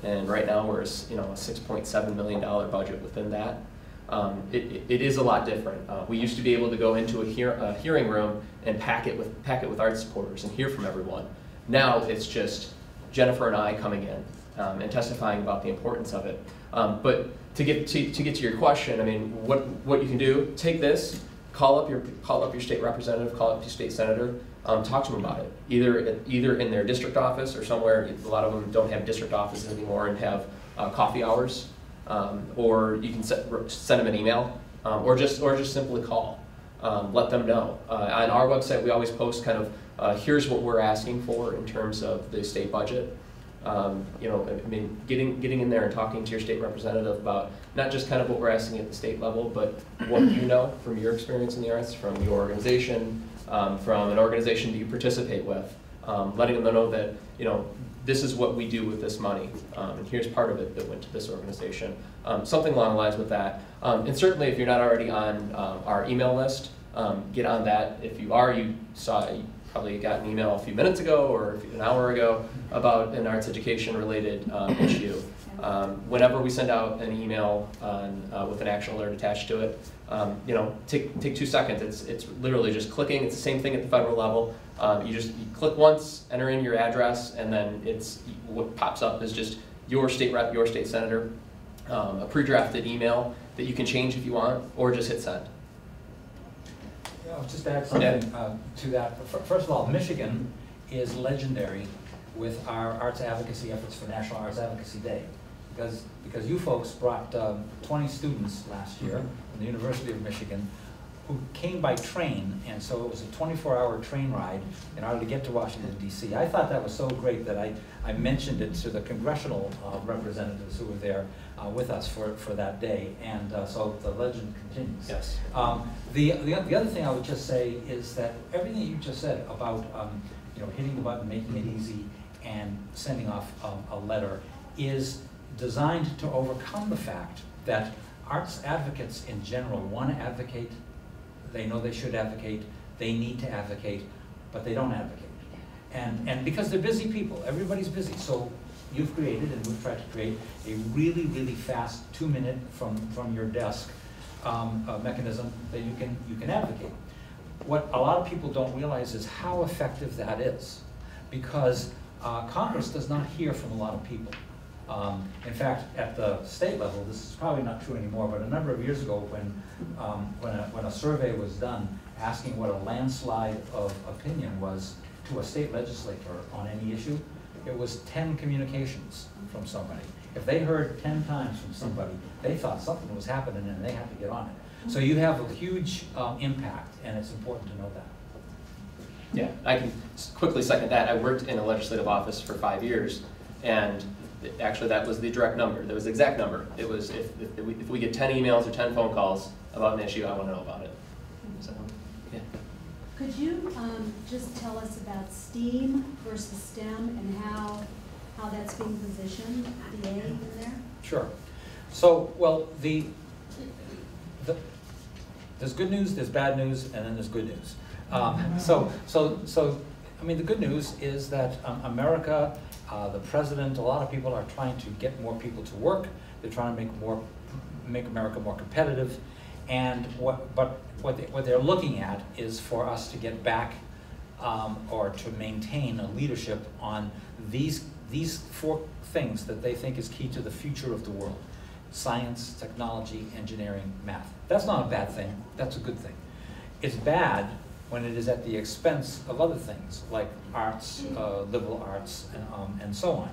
and right now we're a $6.7 million budget within that. It is a lot different. We used to be able to go into a hearing room and pack it with art supporters and hear from everyone. Now it's just Jennifer and I coming in and testifying about the importance of it. But to get to your question, I mean, what you can do? Take this, call up your state representative, call up your state senator, talk to them about it. Either in their district office or somewhere. A lot of them don't have district offices anymore and have coffee hours. Or you can send them an email, or just simply call. Let them know. On our website, we always post kind of here's what we're asking for in terms of the state budget. I mean, getting in there and talking to your state representative about not just kind of what we're asking at the state level, but what you know from your experience in the arts, from your organization, from an organization that you participate with, letting them know that this is what we do with this money, and here's part of it that went to this organization. Something along the lines with that. And certainly if you're not already on our email list, get on that. If you are, you probably got an email a few minutes ago or an hour ago about an arts education related issue. Whenever we send out an email with an action alert attached to it, take 2 seconds. It's literally just clicking. It's the same thing at the federal level. You click once, enter in your address, and then what pops up is just your state rep, your state senator, a pre-drafted email that you can change if you want, or just hit send.
I'll just add something to that. First of all, Michigan is legendary with our arts advocacy efforts for National Arts Advocacy Day. Because you folks brought 20 students last year from the University of Michigan who came by train, and so it was a 24-hour train ride in order to get to Washington, D.C. I thought that was so great that I mentioned it to the congressional representatives who were there with us for that day, and so the legend continues.
Yes.
The other thing I would just say is that everything you just said about hitting the button, making it easy, and sending off a letter is designed to overcome the fact that arts advocates in general want to advocate, they know they should advocate, they need to advocate, but they don't advocate. And because they're busy people, everybody's busy. So you've created, and we've tried to create, a really, really fast 2-minute from your desk mechanism that you can advocate. What a lot of people don't realize is how effective that is, because Congress does not hear from a lot of people. In fact, at the state level, this is probably not true anymore, but a number of years ago when a survey was done asking what a landslide of opinion was to a state legislator on any issue, it was 10 communications from somebody. If they heard 10 times from somebody, they thought something was happening and they had to get on it. So you have a huge impact, and it's important to know that.
Yeah, I can quickly second that. I worked in a legislative office for 5 years, and actually that was the direct number. That was the exact number. It was if we get 10 emails or 10 phone calls about an issue, I want to know about it. So, yeah.
Could you just tell us about STEAM versus STEM and how that's being positioned, the A in there?
Sure. So, well, there's good news, there's bad news, and then there's good news. I mean, the good news is that America, the president, a lot of people are trying to get more people to work. They're trying to make America more competitive. And what they're looking at is for us to get back or to maintain a leadership on these 4 things that they think is key to the future of the world: science, technology, engineering, math. That's not a bad thing. That's a good thing. It's bad when it is at the expense of other things like arts, liberal arts, and so on.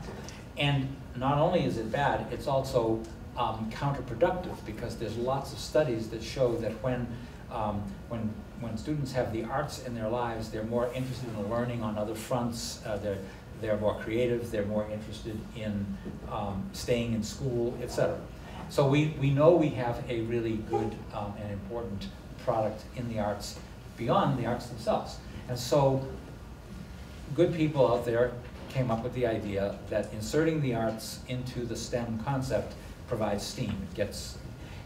And not only is it bad, it's also counterproductive, because there's lots of studies that show that when students have the arts in their lives, they're more interested in learning on other fronts. They're more creative. They're more interested in staying in school, etc. So we know we have a really good and important product in the arts beyond the arts themselves. And so good people out there came up with the idea that inserting the arts into the STEM concept provides steam.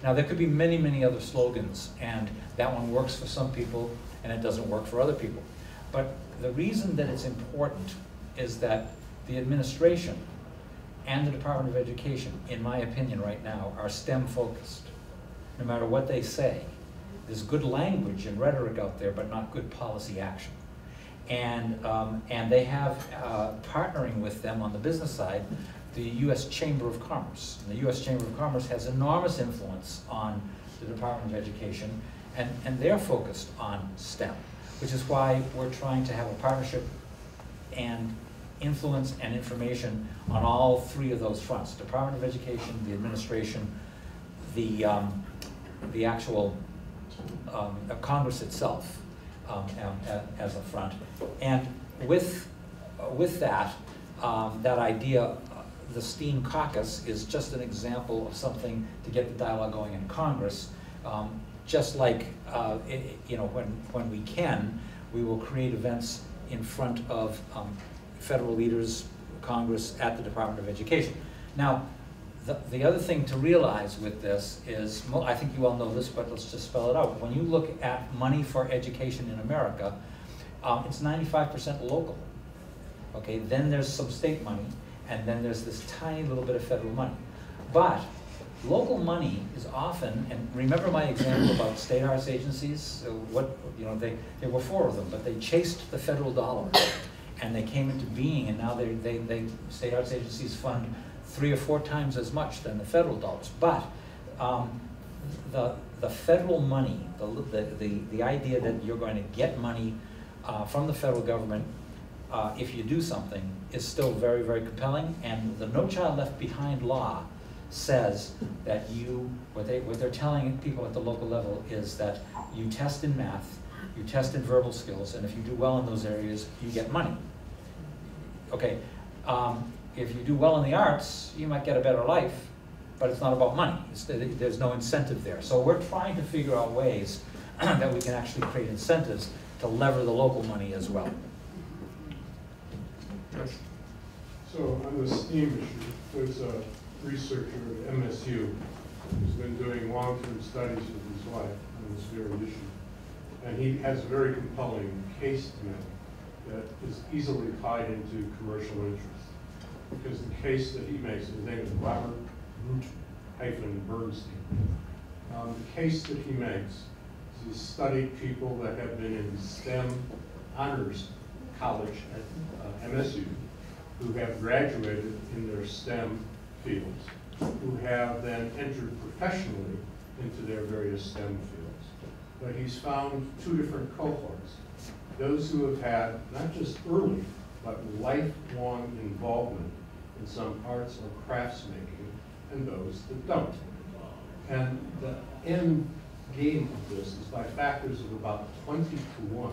Now there could be many, many other slogans, and that one works for some people and it doesn't work for other people. But the reason that it's important is that the administration and the Department of Education, in my opinion right now, are STEM focused. No matter what they say, there's good language and rhetoric out there, but not good policy action. And they have, partnering with them on the business side, the U.S. Chamber of Commerce. And the U.S. Chamber of Commerce has enormous influence on the Department of Education, and they're focused on STEM, which is why we're trying to have a partnership and influence and information on all 3 of those fronts: Department of Education, the administration, the actual Congress itself as a front. And with that, that idea, the STEAM caucus is just an example of something to get the dialogue going in Congress. Just like, when we can, we will create events in front of federal leaders, Congress, at the Department of Education. Now, the other thing to realize with this is, I think you all know this, but let's just spell it out. When you look at money for education in America, it's 95% local. Okay, then there's some state money, and then there's this tiny little bit of federal money. But local money is often, and remember my example about state arts agencies? There were 4 of them, but they chased the federal dollar, and they came into being, and now state arts agencies fund 3 or 4 times as much than the federal dollars. But the federal money, the idea that you're going to get money from the federal government if you do something is still very, very compelling. And the No Child Left Behind law says that what they're telling people at the local level is that you test in math, you test in verbal skills, and if you do well in those areas, you get money. Okay, if you do well in the arts, you might get a better life, but it's not about money. There's no incentive there. So we're trying to figure out ways that we can actually create incentives to lever the local money as well.
Yes.
So on the STEAM issue, there's a researcher at MSU who's been doing long-term studies with his wife on this very issue. And he has a very compelling case to make that is easily tied into commercial interest. Because the case that he makes, his name is Robert Root-Bernstein. The case that he makes is he's studied people that have been in STEM honors college at MSU, who have graduated in their STEM fields, who have then entered professionally into their various STEM fields. But he's found two different cohorts. Those who have had not just early, but lifelong involvement in some arts or crafts making, and those that don't. And the end game of this is by factors of about 20 to 1.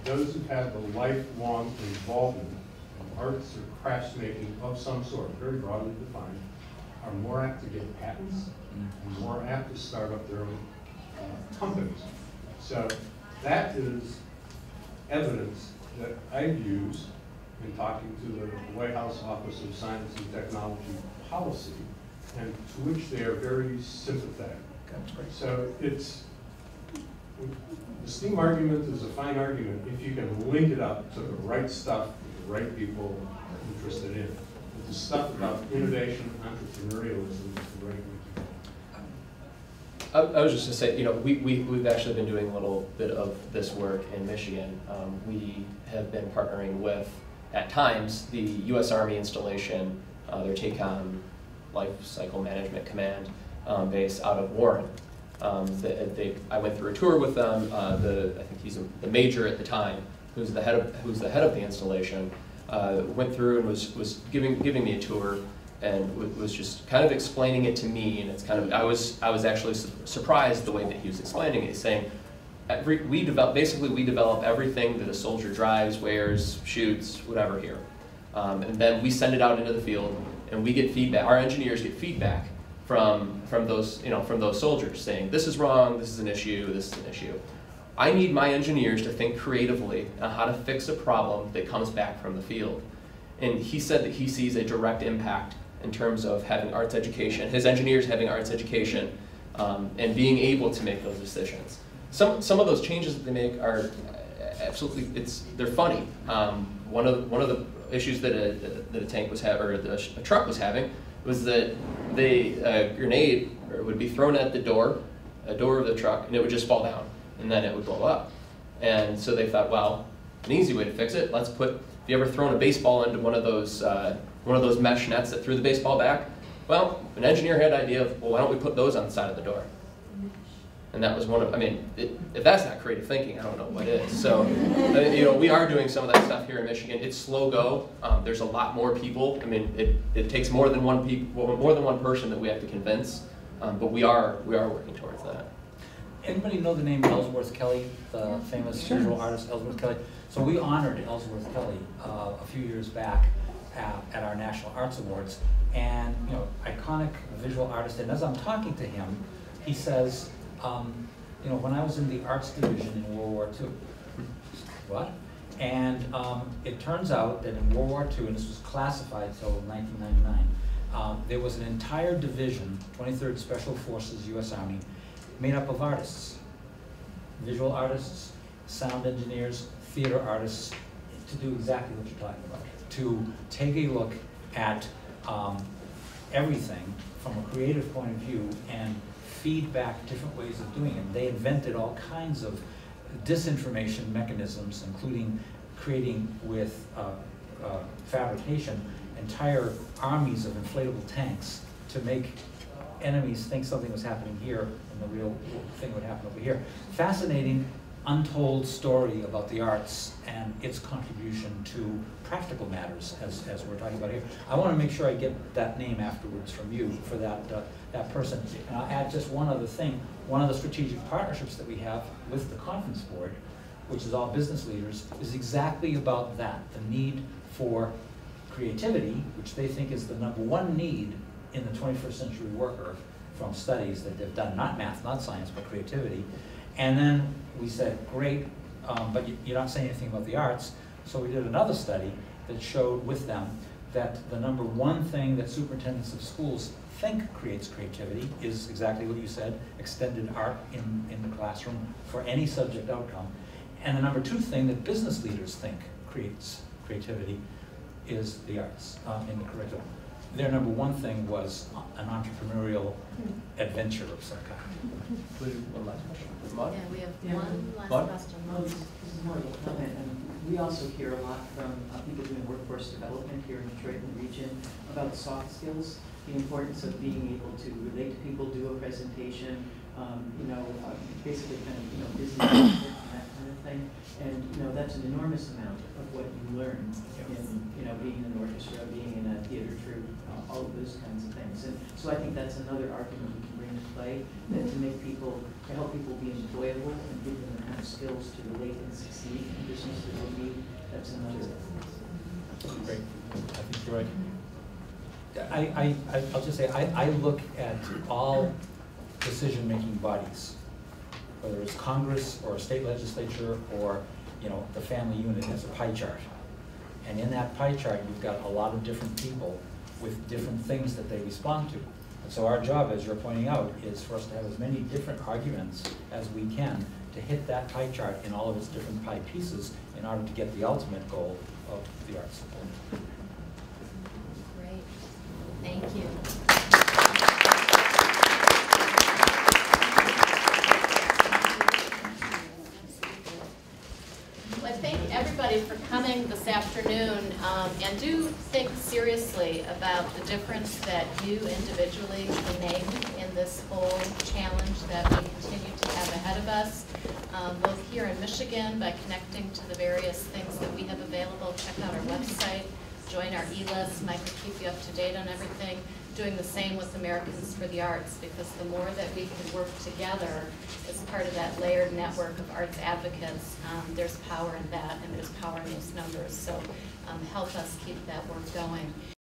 Those who've had the lifelong involvement in arts or crafts making of some sort, very broadly defined, are more apt to get patents and more apt to start up their own companies. So that is evidence that I've used in talking to the White House Office of Science and Technology Policy, and to which they are very sympathetic.
That's great.
So it's, the STEAM argument is a fine argument if you can link it up to the right stuff that the right people are interested in. But the stuff about innovation, entrepreneurialism is the right way to go.
I was just going to say, you know, we've actually been doing a little bit of this work in Michigan. We have been partnering with, at times, the U.S. Army installation, their TACOM Life Cycle Management Command base out of Warren. I went through a tour with them. I think he's the major at the time, who's the head of the installation. Went through and was giving me a tour, and was just kind of explaining it to me. And it's kind of I was actually surprised the way that he was explaining it. He's saying, we develop everything that a soldier drives, wears, shoots, whatever here, and then we send it out into the field, and we get feedback. Our engineers get feedback from those soldiers saying, this is wrong, this is an issue, this is an issue. I need my engineers to think creatively on how to fix a problem that comes back from the field. And he said that he sees a direct impact in terms of having arts education, his engineers having arts education, and being able to make those decisions. Some of those changes that they make are absolutely, they're funny. One of the issues that a tank was having, or a truck was having, was that a grenade would be thrown at the door of the truck, and it would just fall down, and then it would blow up. And so they thought, well, an easy way to fix it, let's put, if you ever thrown a baseball into one of those mesh nets that threw the baseball back, well, an engineer had an idea of, well, why don't we put those on the side of the door? And that was one of, I mean, if that's not creative thinking, I don't know what is. So, you know, we are doing some of that stuff here in Michigan. It's slow go. There's a lot more people. I mean, it takes more than one person that we have to convince. But we are working towards that.
Anybody know the name Ellsworth Kelly, the famous visual artist Ellsworth Kelly? So we honored Ellsworth Kelly a few years back at our National Arts Awards, and you know, iconic visual artist. And as I'm talking to him, he says, you know, when I was in the arts division in World War II, what? And it turns out that in World War II, and this was classified till 1999, there was an entire division, 23rd Special Forces, U.S. Army, made up of artists, visual artists, sound engineers, theater artists, to do exactly what you're talking about, to take a look at everything from a creative point of view and feed back different ways of doing it. They invented all kinds of disinformation mechanisms, including creating with fabrication entire armies of inflatable tanks to make enemies think something was happening here and and the real thing would happen over here. Fascinating, untold story about the arts and its contribution to practical matters, as we're talking about here. I want to make sure I get that name afterwards from you for that person. And I'll add just one other thing. One of the strategic partnerships that we have with the conference board, which is all business leaders, is exactly about that, the need for creativity, which they think is the #1 need in the 21st century worker from studies that they've done, not math, not science, but creativity. And then we said, great, but you're not saying anything about the arts. So we did another study that showed with them that the #1 thing that superintendents of schools think creates creativity is exactly what you said, extended art in the classroom for any subject outcome. And the #2 thing that business leaders think creates creativity is the arts in the curriculum. Their #1 thing was an entrepreneurial adventure of some kind.
One last question. Maud?
Yeah, we have
Yeah.
one last
Maud?
question.
Well, this is more of a comment, and we also hear a lot from people doing workforce development here in Detroit and the region about soft skills, the importance of being able to relate to people, do a presentation, basically kind of, business and that kind of thing. And, that's an enormous amount of what you learn in, being in an orchestra, being in a theater troupe, all of those kinds of things. And so I think that's another argument we can bring to play, that to help people be employable and give them the kind of skills to relate and succeed in business that they need. That's another.
Great, I think you're right. I'll just say, I look at all decision-making bodies, whether it's Congress or a state legislature or the family unit, as a pie chart. And in that pie chart, you've got a lot of different people with different things that they respond to. And so our job, as you're pointing out, is for us to have as many different arguments as we can to hit that pie chart in all of its different pie pieces in order to get the ultimate goal of the arts support.
Great. Thank you. Well, I thank everybody for coming this afternoon, and do think seriously about the difference that you individually can make in this whole challenge that we continue to have ahead of us, both here in Michigan by connecting to the various things that we have available. Check out our website, join our e-list. Mike will keep you up to date on everything. Doing the same with Americans for the Arts, because the more that we can work together as part of that layered network of arts advocates, there's power in that, and there's power in those numbers. So help us keep that work going.